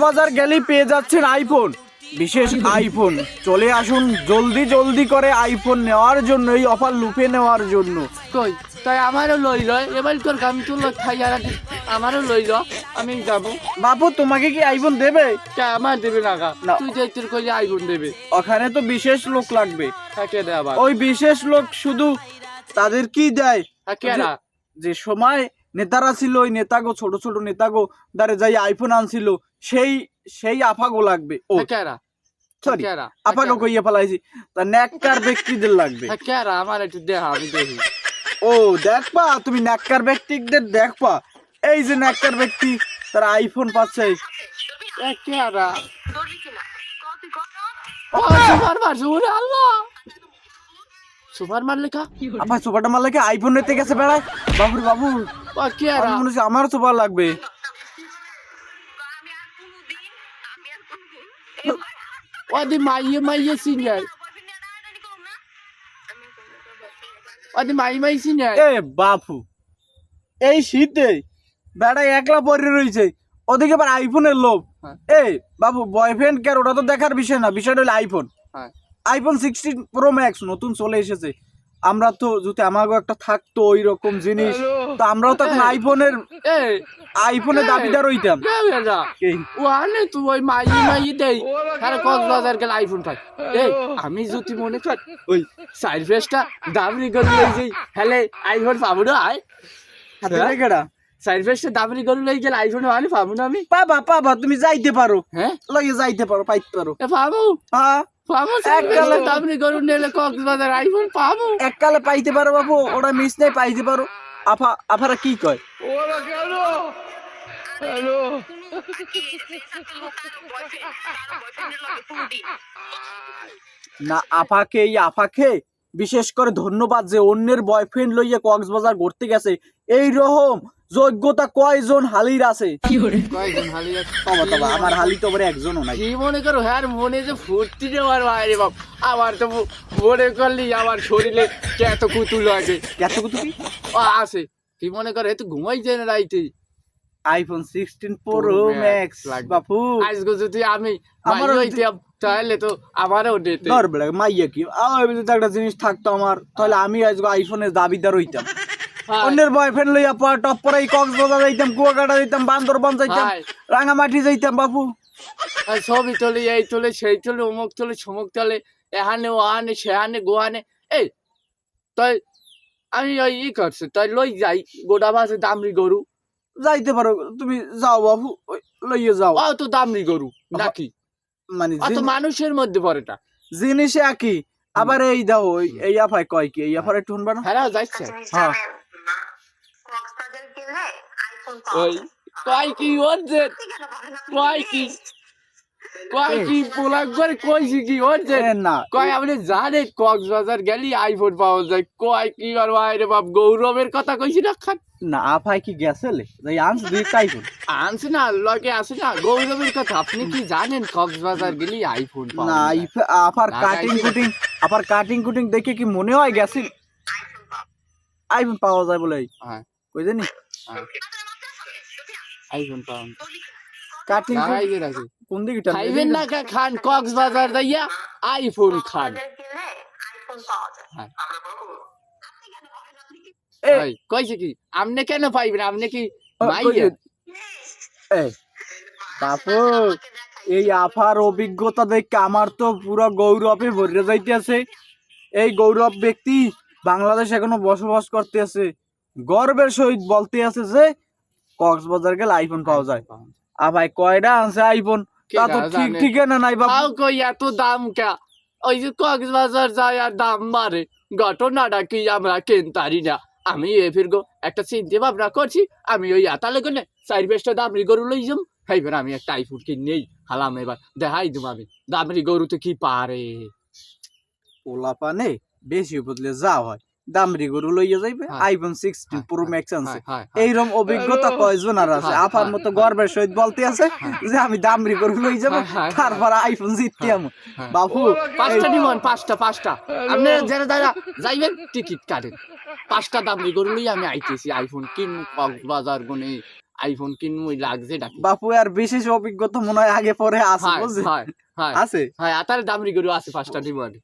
কক্সবাজার গেলেই পেয়ে যাচ্ছেন আইফোন, বিশেষ আইফোন। চলে আসুন জলদি জলদি করে আইফোন নেওয়ার জন্য, এই অফার লুফে নেওয়ার জন্য। কই তাই আমারও লইল, এবার তোর আমি তো খাই আর আমারও লইল, আমি যাবো। বাপু তোমাকে কি আইফোন দেবে? আমার দেবে না গা, না। তুই যে তোর কইলে আইফোন দেবে, ওখানে তো বিশেষ লোক লাগবে। থাকে দে আবার ওই বিশেষ লোক শুধু তাদের কি দেয়, থাকে না। যে সময় নেতারা ছিল ওই নেতাগো, ছোট ছোট নেতাগো দ্বারে যাই আইফোন আনছিল, সেই সেই আফাগো লাগবে। ও থাকে না, সরি, আপাকে কইয়া ফেলাইছি। তা নেককার ব্যক্তিদের লাগবে। থাকে না, আমার একটু দেখ, আমি দেখি। ও দেখবা, তুমি নেককার ব্যক্তিদের দেখবা। এই যে নেককার ব্যক্তি, তারা আইফোন পাচ্ছে। থাকে না, ও সুপার মারছে, ওরে আল্লাহ, সুপার মারলে কা আমার সুপারটা মারলে কি আইফোন নিতে গেছে বেড়ায়? বাবুর বাবু, ও কে আর আমার মনে হচ্ছে আমারও সুপার লাগবে। ওদি মাইয়ে মাইয়ে সিনিয়র, ওদি মাই মাই সিনিয়র। এ বাপু, এই শীতে বেড়ায় একলা পরে রয়েছে, ওদিকে আবার আইফোনের লোভ। এই বাবু, বয়ফ্রেন্ড কে ওটা তো দেখার বিষয় না, বিষয়টা হলো আইফোন। আইফোন 16 প্রো ম্যাক্স নতুন চলে এসেছে। আমরা তো যদি আমাকেও একটা থাকতো ওই রকম জিনিস, তো আমরাও তখন আইফোনের দাবিদার হইতাম। ও আনে তুই ওই মাইয়ে মাইয়ে দেই, আরে কক্সবাজার গেলে আইফোন পাই। এই আমি যদি মনে কর ওই সাইরফেসটা দাবরি করে লই যাই, হেলে আইফোন পাবো না। আয় কেডা সাইরফেসটা দাবরি করে লই গেলে আইফোন মানে পাবো না আমি? পাবা পাবা, তুমি যাইতে পারো। হ্যাঁ লইয়ে যাইতে পারো, পাইতে পারো। পাবো হ্যাঁ, পাবো, সাইরফেসটা দাবরি করে নিলে কক্সবাজার আইফোন পাবো। এককালে পাইতে পারো বাবু, ওটা মিস নেই, পাইতে পারো। আফারা কি কয়? ওরা কেন? হ্যালো, না, আফাকে বিশেষ করে ধন্যবাদ যে অন্যের বয়ফ্রেন্ড লইয়া কক্সবাজার ঘুরতে গেছে। এই রকম যোগ্যতা কয়জন হালির আছে? কয়জন হালি আছে? তবে আমার হালি তো বলে একজনও নাই। কি মনে করো, হ্যাঁ মনে যে ফুর্তি দেওয়ার বাইরে বাপ, আমার তো মনে করলি আমার শরীরে কত কুতুল আছে, কত কুতুকি আছে। কি মনে করো, এত ঘুমাই যায় না রাইতে। আইফোন 16 প্রো ম্যাক্স বাপু। আজকে যদি আমি আমার হইতাম তাহলে তো আমারও দিতে ধরবে মাইয়া কি, যদি একটা জিনিস থাকতো আমার, তাহলে আমি আজকে আইফোনের দাবিদার হইতাম। অন্যের বয়ফ্রেন্ড লইয়া টপ পরে কক্সবাজার যাইতাম, কুয়াকাটা যাইতাম, বান্দরবান যাইতাম, রাঙামাটি যাইতাম বাপু। ছবি তোলে, এই তোলে, সেই তোলে, অমুক তোলে, সমুক তোলে, এহানে ওহানে সেহানে গোহানে। এই তাই আমি ওই করছি, তাই লই যাই গোটা বাসে দামরি গরু। যাইতে পারো, তুমি যাও বাবু, লইয়ে যাও। ও তো দামরি গরু নাকি, মানে অত মানুষের মধ্যে পড়েটা জিনিসে একই। আবার এই দাও, এই আফায় কয় কি, এই আফার একটু শুনবা না? হ্যাঁ যাচ্ছে, হ্যাঁ ওই কয় কি ওর যে কয় কি কয় কি পোলাক করে কইছি কি ওর যে না কয় আপনি জানেন কক্সবাজার গেলি আইফোন পাওয়া যায়। কয় কি আর বাইরে বাপ, গৌরবের কথা কইছি না খান না, আফায় কি গেছেলে যাই আনছে দুই আইফোন আনছে না, লগে আসে না গৌরবের কথা। আপনি কি জানেন কক্সবাজার গেলি আইফোন পাওয়া না? যায়? আফার কাটিং কুটিং দেখে কি মনে হয় গেছে আইফোন পাওয়া যায় বলে? হ্যাঁ কই জানি আইফোন পাওয়া কাটিং যায়। কোন দিকে খাইবেন না খান, কক্সবাজার যাইয়া আইফোন খান। কইছে কি আপনি কেন পাইবেন? আপনি কি মাইয়া? বাপু, এই আফার অভিজ্ঞতা দেখে আমার তো পুরো গৌরবে ভরে যাইতেছে। এই গৌরব ব্যক্তি বাংলাদেশ এখনো বসবাস করতে আছে, গর্বের সহিত বলতে আছে যে কক্সবাজার গেলে আইফোন পাওয়া যায়। ভাই কয়টা আনছে আইফোন, তা তো ঠিক ঠিকানা নাই বাপু। কই এত দাম কা? ওই যে কক্সবাজার যায় আর দাম মারে, ঘটনাটা কি আমরা কেনতারি না। আমি ফিরগো একটা চিন্তা ভাবনা করছি, আমি ওই আতালে গনে সাইড দামরি গরু লই যাম। এইবার আমি একটা আইফোন কিনেই হালাম, এবার দেখাই দেবো আমি দামরি গরুতে কি পারে। পোলা পানে বেশি বদলে যা হয়, দামরি গরু লইয়া যাইবে, আইফোন 16 প্রো ম্যাক্স আনছে। এইরকম অভিজ্ঞতা কয়জন আর আছে? আপার মতো গর্বের সহিত বলতে আছে যে আমি দামরি গরু লই যাবো, তারপর আইফোন জিততে আমি। বাবু 5টা নিমন, 5টা আপনি যারা যারা যাইবেন টিকিট কাটেন, 5টা দামরি গরু লই আমি আইতেছি, আইফোন কিন কক্সবাজার গনে আইফোন কিনবো লাগছে ডাকি বাপু আর বিশেষ অভিজ্ঞতা মনে হয় আগে পরে আছে হয় বুঝছেন হয় হয় আছে হয় আতার দামরি গরু আছে 5টা নিমানে